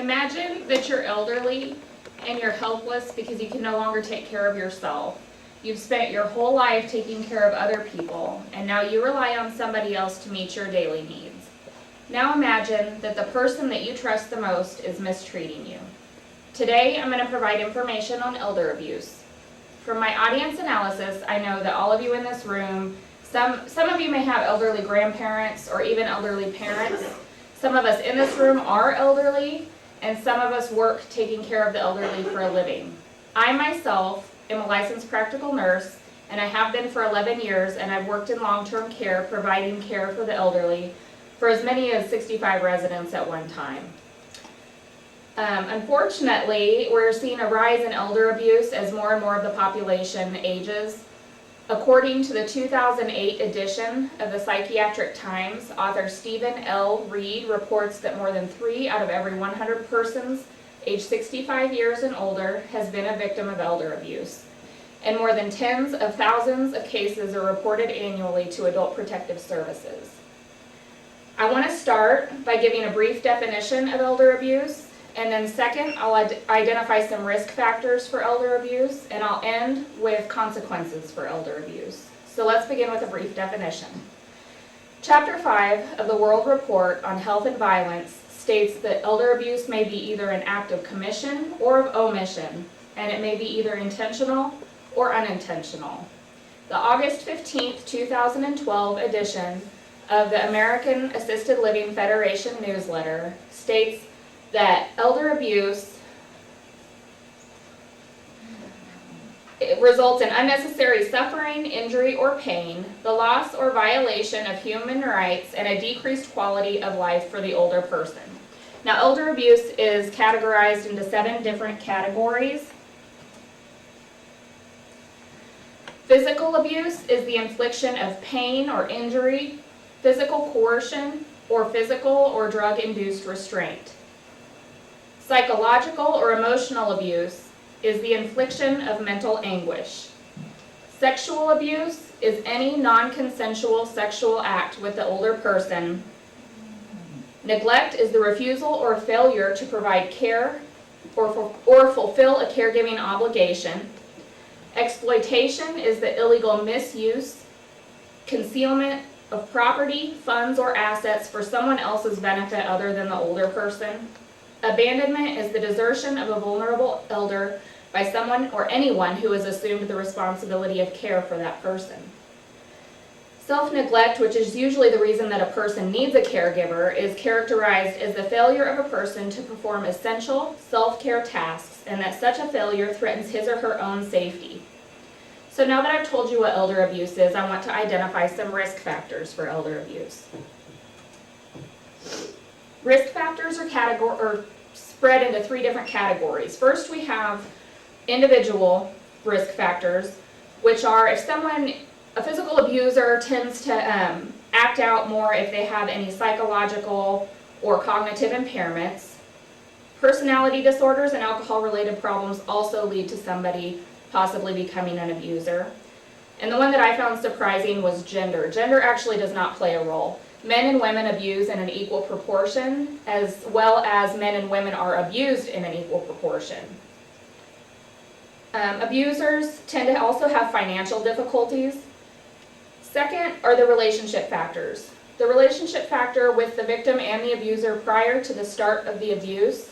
Imagine that you're elderly and you're helpless because you can no longer take care of yourself. You've spent your whole life taking care of other people, and now you rely on somebody else to meet your daily needs. Now imagine that the person that you trust the most is mistreating you. Today, I'm going to provide information on elder abuse. From my audience analysis, I know that all of you in this room, some of you may have elderly grandparents or even elderly parents. Some of us in this room are elderly, and some of us work taking care of the elderly for a living. I myself am a licensed practical nurse, and I have been for 11 years, and I've worked in long-term care, providing care for the elderly for as many as 65 residents at one time. Unfortunately, we're seeing a rise in elder abuse as more and more of the population ages. According to the 2008 edition of the Psychiatric Times, author Stephen L. Reed reports that more than 3 out of every 100 persons aged 65 years and older has been a victim of elder abuse, and more than tens of thousands of cases are reported annually to Adult Protective Services. I want to start by giving a brief definition of elder abuse, and then second, I'll identify some risk factors for elder abuse, and I'll end with consequences for elder abuse. So let's begin with a brief definition. Chapter 5 of the World Report on Health and Violence states that elder abuse may be either an act of commission or of omission, and it may be either intentional or unintentional. The August 15, 2012 edition of the American Assisted Living Federation newsletter states that elder abuse results in unnecessary suffering, injury, or pain, the loss or violation of human rights, and a decreased quality of life for the older person. Now, elder abuse is categorized into 7 different categories. Physical abuse is the infliction of pain or injury, physical coercion, or physical or drug-induced restraint. Psychological or emotional abuse is the infliction of mental anguish. Sexual abuse is any non-consensual sexual act with the older person. Neglect is the refusal or failure to provide care or fulfill a caregiving obligation. Exploitation is the illegal misuse, concealment of property, funds, or assets for someone else's benefit other than the older person. Abandonment is the desertion of a vulnerable elder by someone or anyone who has assumed the responsibility of care for that person. Self-neglect, which is usually the reason that a person needs a caregiver, is characterized as the failure of a person to perform essential self-care tasks, and that such a failure threatens his or her own safety. So now that I've told you what elder abuse is, I want to identify some risk factors for elder abuse. Risk factors are spread into 3 different categories. First, we have individual risk factors, which are if a physical abuser tends to act out more if they have any psychological or cognitive impairments. Personality disorders and alcohol-related problems also lead to somebody possibly becoming an abuser. And the one that I found surprising was gender. Gender actually does not play a role. Men and women abuse in an equal proportion, as well as men and women are abused in an equal proportion. Abusers tend to also have financial difficulties. Second are the relationship factors. The relationship factor with the victim and the abuser prior to the start of the abuse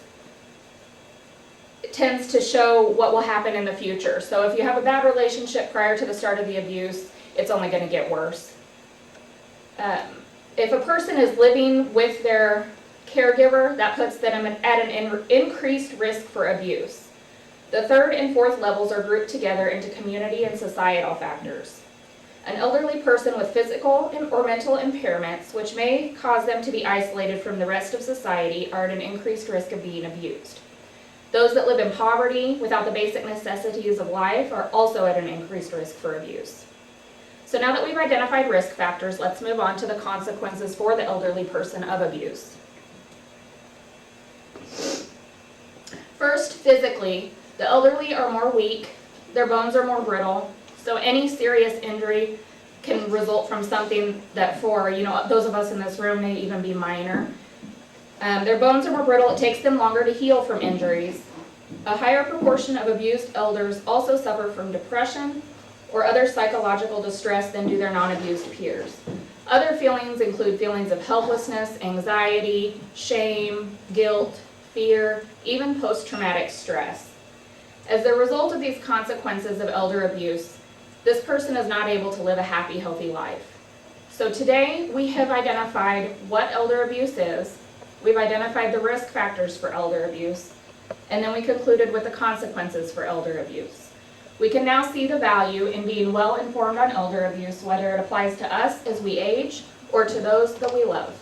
tends to show what will happen in the future. So if you have a bad relationship prior to the start of the abuse, it's only going to get worse. If a person is living with their caregiver, that puts them at an increased risk for abuse. The 3rd and 4th levels are grouped together into community and societal factors. An elderly person with physical or mental impairments, which may cause them to be isolated from the rest of society, are at an increased risk of being abused. Those that live in poverty without the basic necessities of life are also at an increased risk for abuse. So now that we've identified risk factors, let's move on to the consequences for the elderly person of abuse. First, physically, the elderly are more weak, their bones are more brittle, so any serious injury can result from something that for, those of us in this room may even be minor. Their bones are more brittle, it takes them longer to heal from injuries. A higher proportion of abused elders also suffer from depression or other psychological distress than do their non-abused peers. Other feelings include feelings of helplessness, anxiety, shame, guilt, fear, even post-traumatic stress. As a result of these consequences of elder abuse, this person is not able to live a happy, healthy life. So today, we have identified what elder abuse is, we've identified the risk factors for elder abuse, and then we concluded with the consequences for elder abuse. We can now see the value in being well informed on elder abuse, whether it applies to us as we age or to those that we love.